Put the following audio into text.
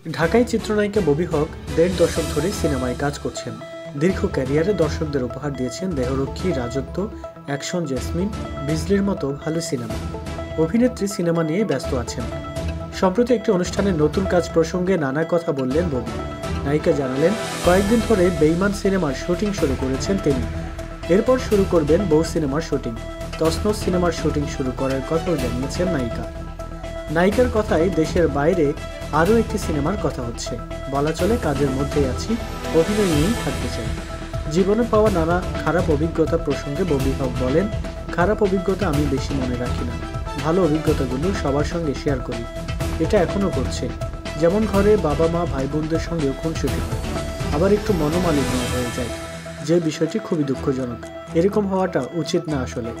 ঢাকায় চিত্রনায়িকা ববি হক ১.৫ দশক ধরে সিনেমায় কাজ করছেন। দীর্ঘ ক্যারিয়ারে দর্শকদের উপহার দিয়েছেন দেহরক্ষী, রাজত্ব, অ্যাকশন, জেসমিন, বিজলির মতো ভালো সিনেমা। অভিনেত্রী সিনেমা নিয়ে ব্যস্ত আছেন। সম্প্রতি একটি অনুষ্ঠানের নতুন কাজ প্রসঙ্গে নানা কথা বললেন ববি। নায়িকা জানালেন, কয়েকদিন ধরে বেঈমান সিনেমার শুটিং শুরু করেছেন তিনি। এরপর শুরু করবেন বউ সিনেমার শুটিং। তসনস সিনেমার শুটিং শুরু করার কথাও জানিয়েছেন নায়িকা। নায়িকার কথায় দেশের বাইরে আরও একটি সিনেমার কথা হচ্ছে। বলা চলে কাজের মধ্যেই আছি, অভিনয় নিয়েই থাকতে চাই। জীবনে পাওয়া নানা খারাপ অভিজ্ঞতা প্রসঙ্গে ববি হক বলেন, খারাপ অভিজ্ঞতা আমি বেশি মনে রাখি না, ভালো অভিজ্ঞতাগুলো সবার সঙ্গে শেয়ার করি। এটা এখনও ঘটছে, যেমন ঘরে বাবা মা ভাই বোনদের সঙ্গেও খুনসুটি হয়, আবার একটু মনোমালিন্য হয়ে যায়, যে বিষয়টি খুবই দুঃখজনক। এরকম হওয়াটা উচিত না আসলে।